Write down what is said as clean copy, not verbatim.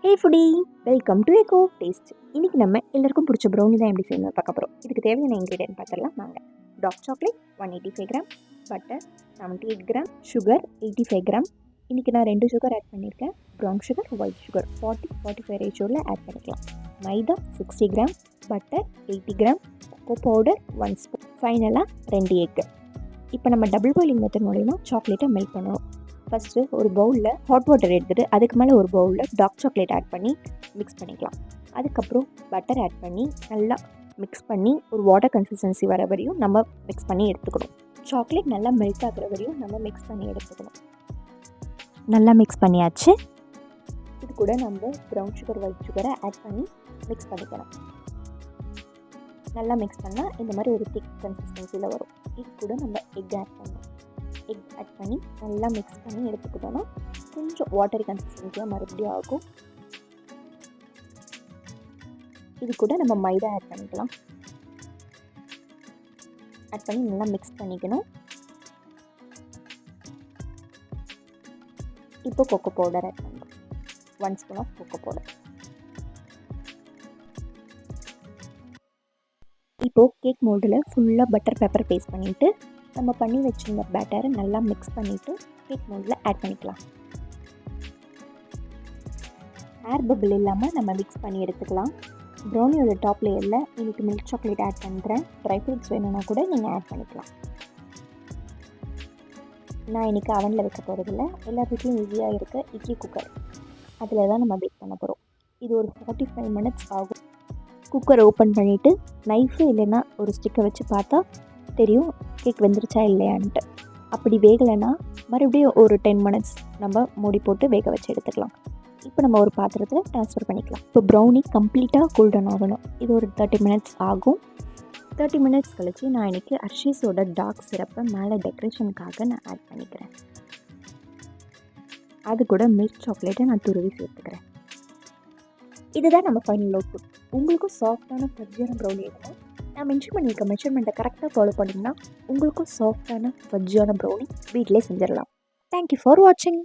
Hey foodie, welcome to echo taste. இன்றைக்கி நம்ம எல்லாருக்கும் பிடிச்ச ப்ரௌனி தான் எப்படி செய்யணும் பார்க்க போகிறோம். இதுக்கு தேவையான இன்க்ரீடியன்ட் பார்த்துடலாம் வாங்க. Dark chocolate 185 gram, butter 78 gram, sugar 85 gram. இன்றைக்கி நான் 2 சுகர் ஆட் பண்ணியிருக்கேன். ப்ரௌன் சுகர், ஒயிட் சுகர் 40-45 ரேஷியோவில் ஆட் பண்ணிக்கலாம். Maida 60 gram, butter 80 gram, cocoa powder 1 spoon, ஃபைனலாக 2 எக்கு. இப்போ நம்ம டபுள் பாயிலிங் மெத்தட் மூலிமா சாக்லேட்டை மெல்ட் பண்ணணும். ஃபஸ்ட்டு ஒரு பவுலில் ஹாட் வாட்டர் எடுத்துகிட்டு அதுக்கு மேலே ஒரு பவுலில் டார்க் சாக்லேட் ஆட் பண்ணி மிக்ஸ் பண்ணிக்கலாம். அதுக்கப்புறம் பட்டர் ஆட் பண்ணி நல்லா மிக்ஸ் பண்ணி ஒரு வாட்டர் கன்சிஸ்டன்சி வர வரையும் நம்ம மிக்ஸ் பண்ணி எடுத்துக்கணும். சாக்லேட் நல்லா மெல்ட் ஆகிற வரையும் நம்ம மிக்ஸ் பண்ணி எடுத்துக்கணும். நல்லா மிக்ஸ் பண்ணியாச்சு. இது கூட நம்ம ப்ரௌன் சுகர், ஒயிட் சுகரை ஆட் பண்ணி மிக்ஸ் பண்ணிக்கலாம். நல்லா மிக்ஸ் பண்ணால் இந்த மாதிரி ஒரு திக் கன்சிஸ்டன்சியில் வரும். இது கூட நம்ம எக் ஆட் பண்ணணும். எக் ஆட் பண்ணி நல்லா மிக்ஸ் பண்ணி எடுத்துக்கிட்டோன்னா கொஞ்சம் வாட்டரி கன்சிஸ்டன்சியாக மறுபடியும் ஆகும். இது கூட நம்ம மைதா ஆட் பண்ணிக்கலாம். ஆட் பண்ணி நல்லா மிக்ஸ் பண்ணிக்கணும். இப்போ கொக்கோ பவுடர் ஆட் பண்ணணும். 1 ஸ்பூன் ஆஃப் கொக்கோ பவுடர். இப்போது கேக் மோல்டில் ஃபுல்லாக பட்டர் பேப்பர் பேஸ்ட் பண்ணிவிட்டு நம்ம பண்ணி வச்சுருந்த பேட்டரை நல்லா மிக்ஸ் பண்ணிவிட்டு கேக் மோல்டில் ஆட் பண்ணிக்கலாம். ஏர் பபிள் இல்லாமல் நம்ம மிக்ஸ் பண்ணி எடுத்துக்கலாம். ப்ரௌனியோட டாப் லேயரில் இன்றைக்கி மில்க் சாக்லேட் ஆட் பண்ணுறேன். ட்ரை ஃப்ரூட்ஸ் வேணும்னா கூட நீங்கள் ஆட் பண்ணிக்கலாம். நான் இன்றைக்கி அவனில் வைக்க போகிறதில்ல. எல்லா வீட்லையும் ஈஸியாக இருக்க இட்லி குக்கர், அதில் தான் நம்ம பேக் பண்ண போகிறோம். இது ஒரு 45 மினிட்ஸ் ஆகும். குக்கரை ஓப்பன் பண்ணிவிட்டு நைஃபு இல்லைன்னா ஒரு ஸ்டிக்கை வச்சு பார்த்தா தெரியும் கேக் வெந்துருச்சா இல்லையான்ட்டு. அப்படி வேகலைன்னா மறுபடியும் ஒரு 10 மினிட்ஸ் நம்ம மூடி போட்டு வேக வச்சு எடுத்துக்கலாம். இப்போ நம்ம ஒரு பாத்திரத்தில் ட்ரான்ஸ்ஃபர் பண்ணிக்கலாம். இப்போ ப்ரௌனி கம்ப்ளீட்டாக கூல்டன் ஆகணும். இது ஒரு 30 மினிட்ஸ் ஆகும். 30 மினிட்ஸ் கழித்து நான் இன்றைக்கி ஹர்ஷீஸோட டார்க் சிரப்பை மேலே டெக்கரேஷனுக்காக நான் ஆட் பண்ணிக்கிறேன். அது கூட மில்க் சாக்லேட்டை நான் துருவி சேர்த்துக்கிறேன். இதுதான் நம்ம ஃபைனல் அவுட்புட். உங்களுக்கும் சாஃப்டான ஃபஜ்ஜியான ப்ரௌனி வேணும். நான் மென்ஷன் பண்ணியிருக்க மெஷர்மெண்ட்டை கரெக்டாக ஃபாலோ பண்ணிங்கன்னா உங்களுக்கும் சாஃப்டான ஃபஜ்ஜியான ப்ரௌனி வீட்டிலே செஞ்சிடலாம். தேங்க்யூ ஃபார் வாட்சிங்.